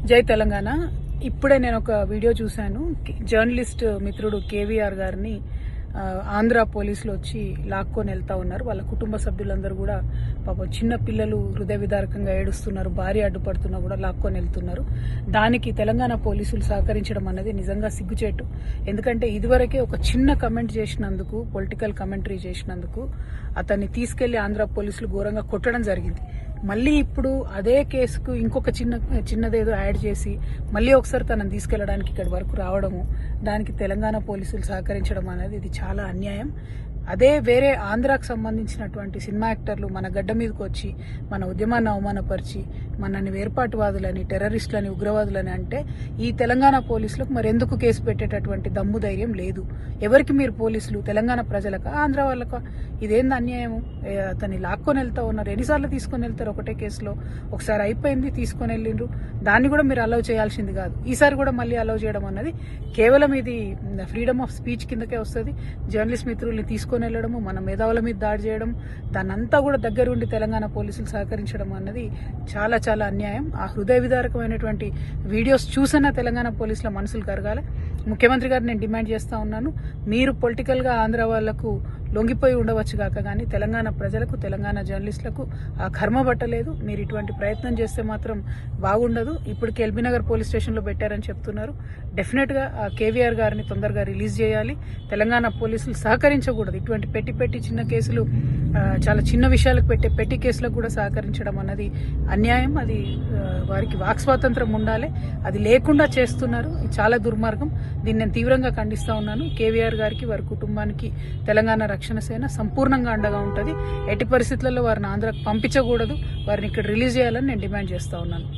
జై తెలంగాణ. ఇప్పుడే నేను ఒక వీడియో చూశాను. జర్నలిస్ట్ మిత్రుడు కేవీఆర్ గారిని ఆంధ్ర పోలీసులు వచ్చి లాక్కొని వెళ్తా ఉన్నారు. వాళ్ళ కుటుంబ సభ్యులందరూ కూడా పాపం చిన్న పిల్లలు హృదయ విదారకంగా ఏడుస్తున్నారు. భార్య అడ్డుపడుతున్నా కూడా లాక్కొని వెళ్తున్నారు. దానికి తెలంగాణ పోలీసులు సహకరించడం అనేది నిజంగా సిగ్గుచేటు. ఎందుకంటే ఇదివరకే ఒక చిన్న కమెంట్ చేసినందుకు, పొలిటికల్ కమెంటరీ చేసినందుకు అతన్ని తీసుకెళ్లి ఆంధ్ర పోలీసులు ఘోరంగా కొట్టడం జరిగింది. మళ్ళీ ఇప్పుడు అదే కేసుకు ఇంకొక చిన్నదేదో యాడ్ చేసి మళ్ళీ ఒకసారి తనని తీసుకెళ్లడానికి ఇక్కడి వరకు రావడము, దానికి తెలంగాణ పోలీసులు సహకరించడం అనేది ఇది చాలా అన్యాయం. అదే వేరే ఆంధ్రాకు సంబంధించినటువంటి సినిమా యాక్టర్లు మన గడ్డ మీదకి వచ్చి మన ఉద్యమాన్ని అవమానపరిచి మనని వేర్పాటువాదులని, టెర్రరిస్టులని, ఉగ్రవాదులని అంటే ఈ తెలంగాణ పోలీసులకు మరి ఎందుకు కేసు పెట్టేటటువంటి దమ్ము ధైర్యం లేదు? ఎవరికి మీరు పోలీసులు? తెలంగాణ ప్రజలకా, ఆంధ్ర వాళ్ళకా? ఇదేంది అన్యాయం? అతన్ని లాక్కొని వెళ్తా ఉన్నారు. ఎన్నిసార్లు తీసుకొని వెళ్తారు ఒకటే కేసులో? ఒకసారి అయిపోయింది, తీసుకొని వెళ్ళిండ్రు. దాన్ని కూడా మీరు అలౌ చేయాల్సింది కాదు. ఈసారి కూడా మళ్ళీ అలౌ చేయడం అన్నది కేవలం ఇది ఫ్రీడమ్ ఆఫ్ స్పీచ్ కిందకే వస్తుంది. జర్నలిస్ట్ మిత్రుల్ని తీసుకొని వెళ్ళడము, మన మేధావుల మీద దాడి చేయడం, దాన్నంతా కూడా దగ్గరుండి తెలంగాణ పోలీసులు సహకరించడం అన్నది చాలా చాలా అన్యాయం. ఆ హృదయ విదారకమైనటువంటి వీడియోస్ చూసినా తెలంగాణ పోలీసుల మనసులు కరగాలి. ముఖ్యమంత్రి గారు నేను డిమాండ్ చేస్తా ఉన్నాను, మీరు పొలిటికల్గా ఆంధ్ర వాళ్లకు లొంగిపోయి ఉండవచ్చు కాక కానీ తెలంగాణ ప్రజలకు, తెలంగాణ జర్నలిస్టులకు ఆ కర్మ పట్టలేదు. మీరు ఇటువంటి ప్రయత్నం చేస్తే మాత్రం బాగుండదు. ఇప్పటికి ఎల్బీనగర్ పోలీస్ స్టేషన్లో పెట్టారని చెప్తున్నారు. డెఫినెట్గా ఆ కేవీఆర్ గారిని తొందరగా రిలీజ్ చేయాలి. తెలంగాణ పోలీసులు సహకరించకూడదు. ఇటువంటి పెట్టి చిన్న కేసులు, చాలా చిన్న విషయాలకు పెట్టే పెట్టి కేసులకు కూడా సహకరించడం అన్నది అన్యాయం. అది వారికి వాక్ స్వాతంత్రం ఉండాలి, అది లేకుండా చేస్తున్నారు. ఇది చాలా దుర్మార్గం. దీన్ని నేను తీవ్రంగా ఖండిస్తా ఉన్నాను. కేవీఆర్ గారికి, వారి కుటుంబానికి తెలంగాణ రక్షణ సేన సంపూర్ణంగా అండగా ఉంటుంది. ఎట్టి పరిస్థితులలో వారిని ఆంధ్రాకు పంపించకూడదు, వారిని ఇక్కడ రిలీజ్ చేయాలని నేను డిమాండ్ చేస్తా ఉన్నాను.